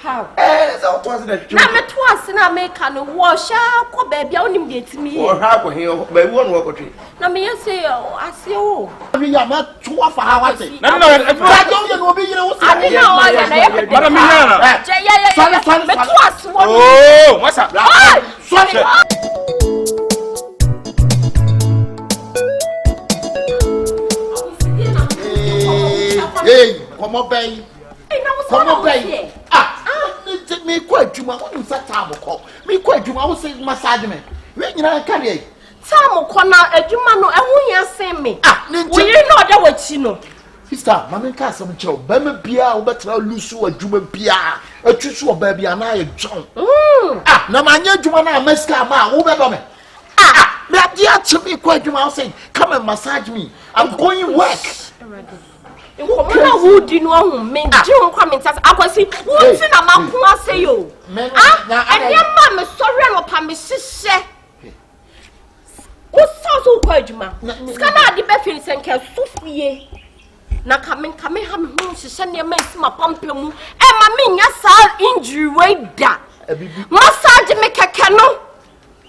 How? So it wasn't a joke. I'm a twice and I make an wash out, baby. I only get me. Or half of him, but one walk or tree. Now, me, I say, oh, I say, oh. I mean, I'm not too far. I say, No, I don't know, you know, I didn't know I had oh, what's up? Sorry. Hey, come on, baby. Come on, baby. Me quite you, my own time call. Me quite you, I will say massage me. When you know, carry. Time corner, a human, and we are saying me. We you know that what you know. Sister, Mamma Castle, Joe, Bama Pia, better lose you a Juma Pia, a true baby, and I John. Now my young Jumana, Mescama, over me. That dear to me quite you, I'll say, come and massage me. I'm going work. Who did know me? Don't come and I was see what's in a mouth. Say you. And your mamma sorry, I'm upon me, sister. What's so quite you, ma? Scanner the Beffins and can Sophie. Now coming, home, she send your man my pumpkin, and my mean, yes, injury way that. Massage make a canoe.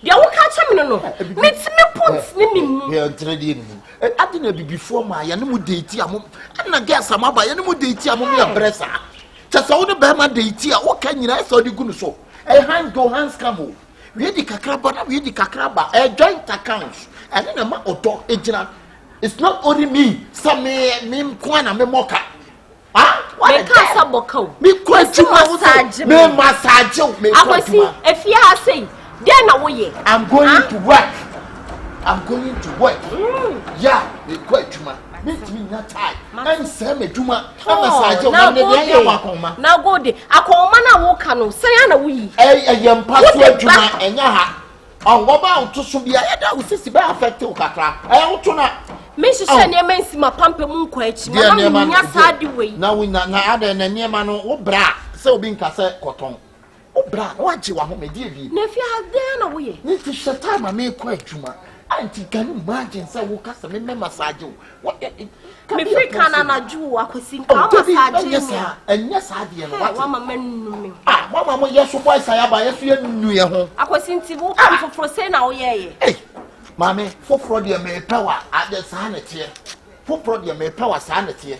You won't catch him, no. Meets me puts me. I didn't be before my animal deity, and I guess I'm about animal deity among your breasts. Just all the Bama deity, what can you say? The good so a hand go hands come. We had the Kakraba, we had the Kakraba, a joint account, and then a man or dog agent. It's not only me, some name Kwana Memoka. Ah, what a castle, me question massage, me massage, me. I will see if you are saying, then away. I'm going to work. I'm going to work. Yeah, they quite Juma. Make me not tired. I'm Sammy Juma. I'm a now go there. I call Mana Wokano, say Anna we. A young password Juma and Yaha. On what about to Subia? I will see about affected Kaka. I ought to not. Mrs. Sanya Mensi, my pamper moon quetch. Now we not other than near man or bra. So being cassette cotton. Oh, bra, what you want me, dear? If you have done away, this is the time I make quite Juma. Auntie, can you imagine so we'll cast a massage you? What me free can I do? I could sing yes, and yes, I did. Mamma, men, Mamma, yes, why I buy a few new year home. I was in Tibu for say now, yea. Hey, Mammy, for Frodier may power at the sanity. For Frodier may power sanity.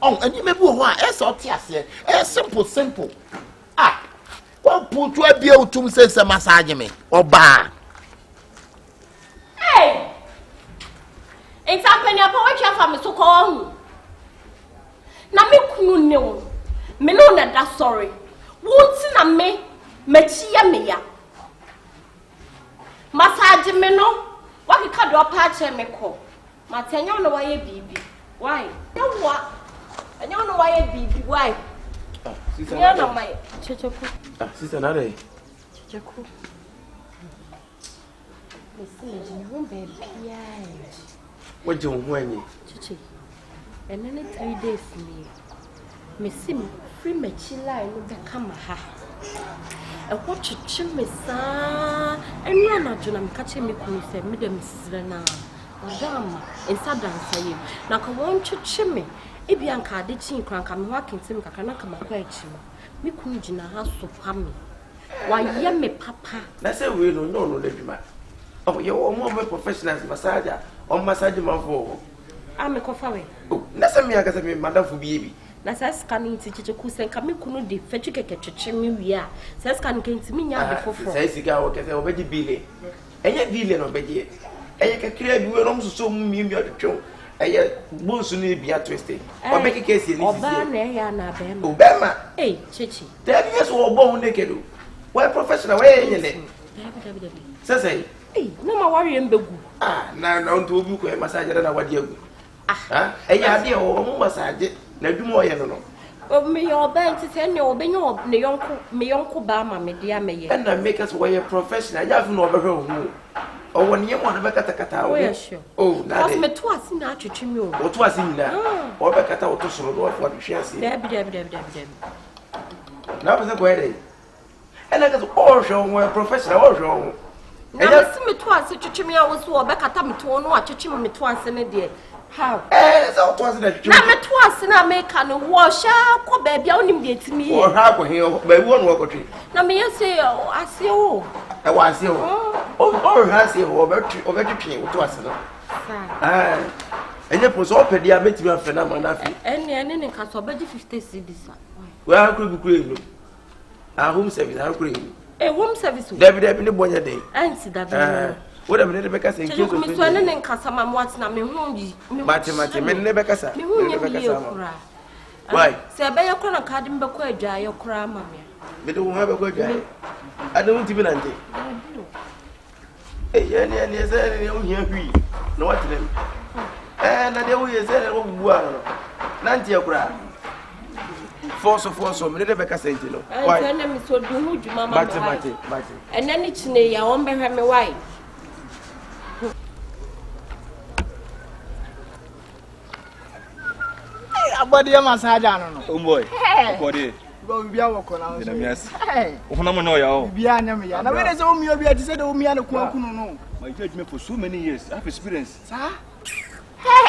Oh, and you may go on, as or tears here, as simple. Ah, well, put to a bill to say some massage me or bar. Hey! It's happening a poetry from me so call. Na me kunu ne me no na da sorry. Wonti na me machia me ya. Massage me no. Wa kika do pa che me ko. Matenya no wa ye bibi. Why? No wa. Anya no wa ye bibi. Why? Sister. Ya na mai. Checheku. Sister na dey. Checheku. What do you want? Chichi, and then 3 days me. Miss him, free me chilla and the camaha. And what you chill me, sir, and you're not doing catching me, say, Madam Srena, Madame, and Sadan say, now come on to chimney. If you can't did chin crank, I'm walking to me, I cannot come quite you. Me couldn't in a house of hammy. Why, yummy papa? That's a real no, lady man. Oh, you're more professional massager or massage man for. I'm a coffee. Oh, that's a me, I got a madam for baby. That's coming to Chichikus and coming couldn't defend you get to chimney. We are. Says can came to me before. Says the guy can already be and yet dealing on bed. And you can clear you also so me the show. And yet, most soon be a twisted. Or make a case in Obama. Hey, Chichi. 10 years or born naked. Well, professional way. Says hey, no more worry and begu. Ah, now to book a massage and what you. Ah, a idea or massage. Now do more, no. Oh, me your bank to send your benyo, me uncle Bama, me dear me. And I make us wear a professional. I have no overhaul. Or 1 year one back at the Cata. Sure. Oh, now me twice in that to you. What was in that? Or back at our to solo what we shall see. Now the way. And I got all show where professional or show. And I see me twice to me. I was back at me to watch me twice in a day. How? So it wasn't a Na me twice na make an wash ko baby a onim de timi. Or how here, but one walk tree. Na me say I see o. I was here. Oh, has here over to tree to us. And you was open the met me a phenomenon. Any can so 50 cedis. Well, I could be crazy. Our home service, how crazy. A home service. David, I've been a boy a day. And see that. Whatever they make us in case of Miss Wenning and Cassam, what's now me home. Mathematics, men never casa. Why? Say, I bear a corner card in Baquaja, your cram, mamma. They don't have a good guy. I don't even ante. Eh, yes, I don't hear me. No, what to them. And I always said, oh, well, Nantia cry. Force, Rebecca said, you know. Why? And then it's so do you, mamma. And then it's near your own behind my wife. Abadi ya masaja no. Boy. Body. Go bia wo kona. Yes. Ofuna mo no ya o. Bia nya me ya. Na we dey say o mi obi ati say dey o mi an kwankunu no. My judge me for so many years. I have experience. Sa?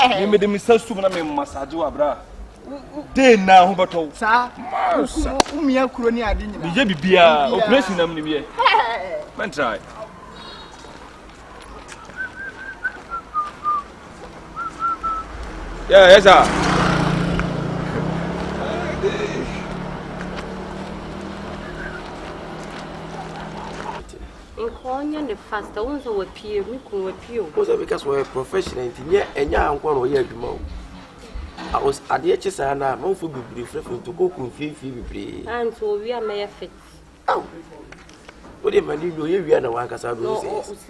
Me me dem say so na me massage wa bra. Dey na ho beto. Sa? O mi akuro ni ade nyina. Bi je bibia, operation na me bi. Man try. Yeah, yes sir. Inkonya the faster ones were peer, we could appeal. Because we're professional, and ya and one year tomorrow. I was at the HSN, I'm going to be free to go with Fifi. And so we are may fit. Oh, what if I knew you are the one Cassam?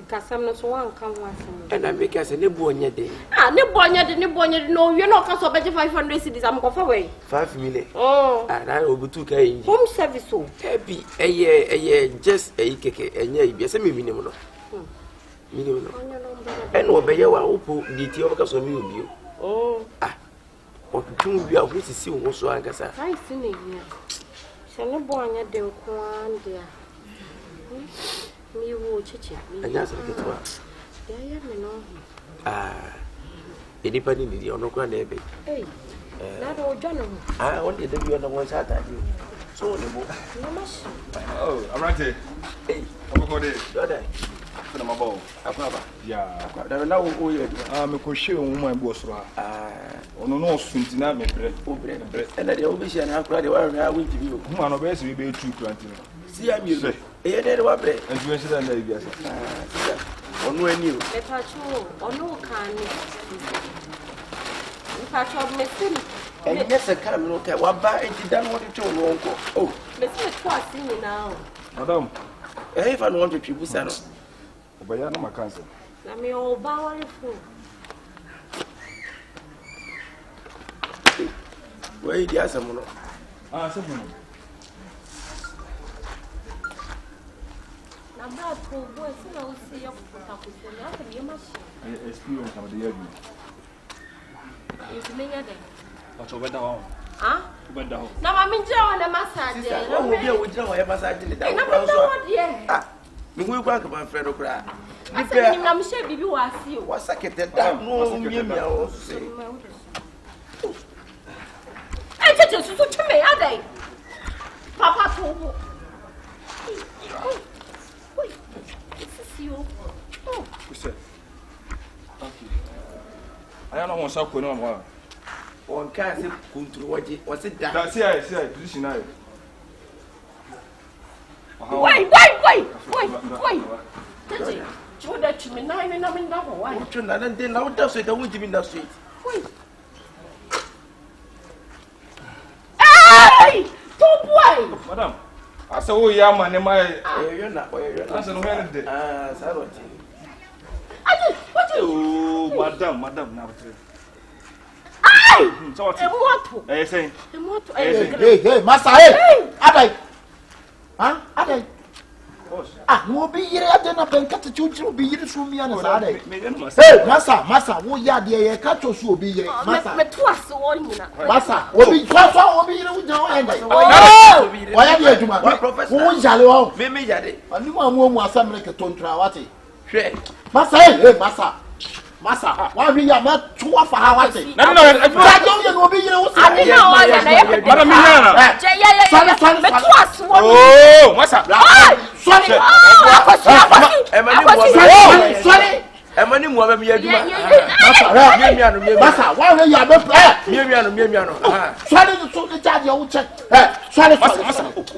Cassam, so one come once. And I make us a nibble on your day. Ah, Nibonya, no, you're not cost of 500 cities. I'm off away. 5 million. Oh, and I will be 2K. Home service so happy a year, just a cake, and yeah, semi minimum. And obey your detail because of you. Oh, ah, what do you have to see what's wrong? I see it here. Shall Nibonya do one dear. Me wo chichi. And just look at what. Yeah, me know. Ah, independent in the underground. Hey, that old John. I wanted to be on the one side. So, oh, I'm right here. Hey, I'm going to go there. Put my ball. Yeah, now, I'm a crochet woman, boss. Ah, no, since now, me bread. And the obesity and how crowded I will give you. Who are best we be too planting. See, I'm you. Eh, there were bread. And you said that, yes. On when you. The patrol, or no can. The patrol, Miss. And yes, I can't look at what by it done what you told uncle. Oh, Miss was singing now. Madam, if I want to people, son. But I know my cousin. Let me all bow on fool. Where is the someone? Ah, someone. I'm not poor boy, so I'll see your experience of the year. It's me again. What's over down? Huh? Went down. Now I'm enjoying the massage. Oh, yeah, we don't have a massage in the I'm going to my friend of cry. I'm sure you are see you. What's second that? No, I just to me, are they? Papa told wait, this is you. Oh, thank you. I don't want to go on. One can't say control what's it that? That's it, position now. Wait. You that you mean, I mean, why? And then now does it, I won't be in the street. Wait. Hey! Don't wait! Madam, I saw you, man, You're not where you're not. Sarah. What oh, madam, now. So what? Hey, say. Hey, Master, hey! Adai! Huh? Adai! Ah, no be here at the Napenka to choose to be here from me and Adai. Hey, Massa, who ya dear catch us will be here. Massa, Massa, will be will be here with no end. Why are you to my professor? Who is Jalo? Mimi Yadi. And you are more assembly to Tontrawati. Massa, hey, Massa. Masa, why we are not 2 of our thing? No, I don't be you. I didn't know. Madam Miana. Oh, Masa. Sorry. Emani mu abem yaduma. Masa, why we are not sorry to the charge you check. Sorry.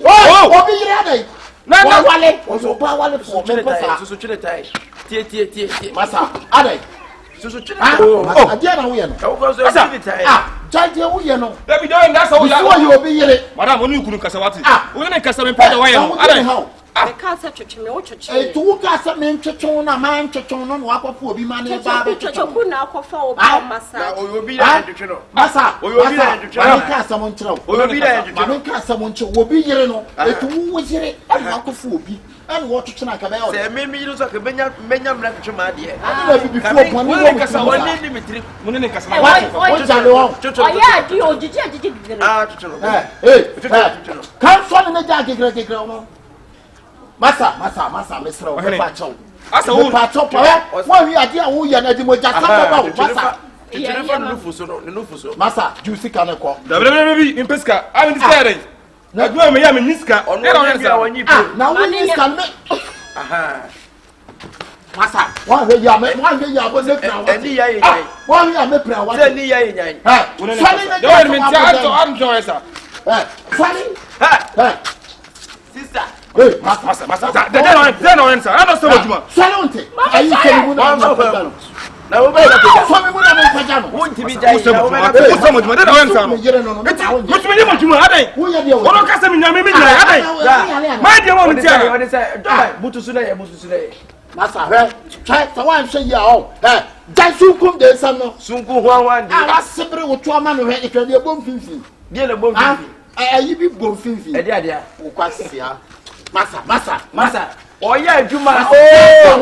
Oh, be ready. No, Wale. Also, Wale for me. So chile tie. Masa, Ade. So chile. Oh, again we are. Judge you know. Let me doing that's all you will be here. Madam, when you couldn't Kasawati. We're going to Kasawati pay away. I can't say to me what to walk as a man to tone a man to tone on walk up for be man and Baba to Chokuna for Massa. We will be there to know. Massa, we will be there to know. Cast someone to know. We will be there to know. Cast someone to will be here. No, it was here and walk of Fubi and what to Nakabel. There may be use like a Benjamin lecture, my dear. Before one limit. Come from the jacket. Massa, Mr. Pacho. As a woman, why we are dear, we are not the most Massa. Massa, juicy can I call? The in Pesca, I'm deciding. Now, go and Miami Niska on now when you can make. Massa, why we are making one day, I was looking at why we are making one day. Sister. Hey, Massa. Then no answer. I don't so much. Salute. Are you telling me now? Now, won't be so much. Then no answer. Which means Massa, try to one say ya. Jasu come there some Sunku one day. I was separate with 2 man who had it a bomb finfin. Dear bomb. I be bomb finfin. Massa. Oh yeah, Juma. Oh,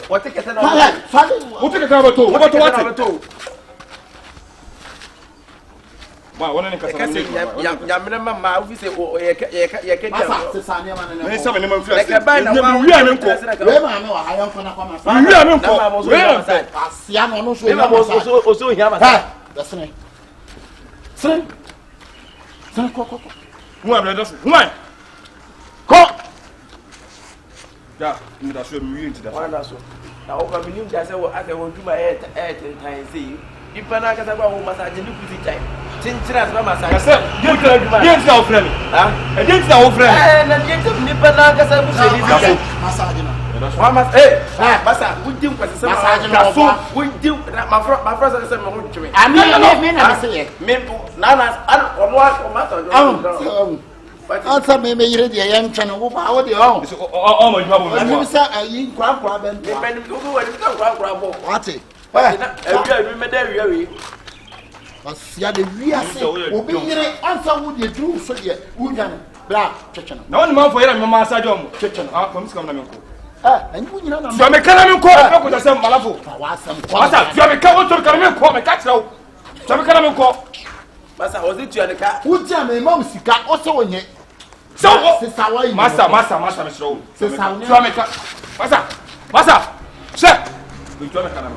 what take it? Wow, one in Casablanca. Mamma, we say, oh, you can Tintiras mama sa. Against our friend. Against our friend. Nipana kasa buseli. Massage. Mama, masa, we do kwase massage. So we do my friend say me ho twe. Me na say. Me na omo answer me yire de yam twa no wo ba wo de on. Oh my God. Ani say ayi nkwa ben. Me ben go wani nkwa bo. What? Ewi me da wi. Asia de wiase obi yire answer wo de dru so de unyan bra twetwe no. Na woni man for yire me massage om. Twetwe no. Come come na me ko. Anyi nyina na. So me kana me ko ko da sem malafo. Wa sam ko. Masa, so me ka wo to kana me ko me ka tirawo. So me kana me ko. Masa, o zi tu ane ka. Wo ti ame mam sika o se wonye. So masa me tirawo. So me ka. Masa. Se. We to me kana me.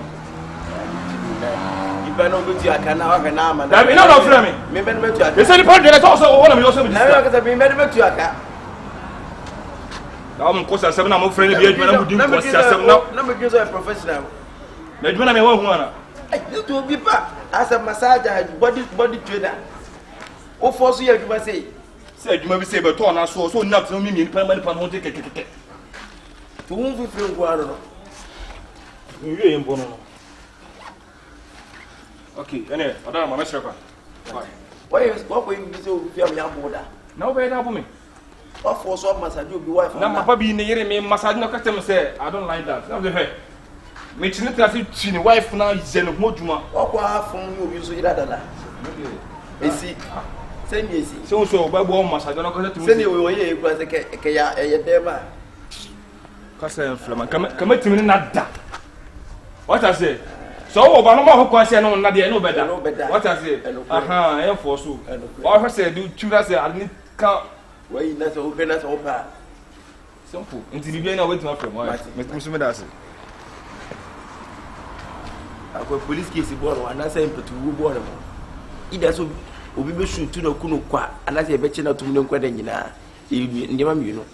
Ibano gutu akana wa kana ma. Da me no frame me. Me ben betu aka. Me say the point dey talk so wona me yo so me dis. Na me ka me ben betu aka. Da mo ko sa sem na mo frame bi adwuma na mo din ko sa sem na. Na me gbezo professional. Na adwuma na me ho ana. You to be pa as a massager body trainer. O force you adwuma say. Say adwuma bi say be to na so na to mi mi pa ho te kekeke. To won fi frame ko aro no. Mi wie yembo no. Okay, ene, odara mama shrekwa. Why you be so fi am ya boda? Na obe na me. What for so massage you be wife? Na papa bi ne yere me massage no custom say I don't like that. Na be me chine trasi chine wife na zeno moduma. Okwa afun you be so ira dada. Esi. Send me esi. So ba bo massage no custom. Send you we ye ekura se ke ya dem a. Kasa flama. Kama timi na da. What I say? So oba no ma ho kwase no na de no beda. What I say? Aha, e for so. What I say do chura say I need ka Why not open as open? Simple. Until you be now waiting for my Mr. Medasi. I got police case born and I say to who born. It does will be shoot to no kuno qua, and I say, bet you not to know quite any. You know.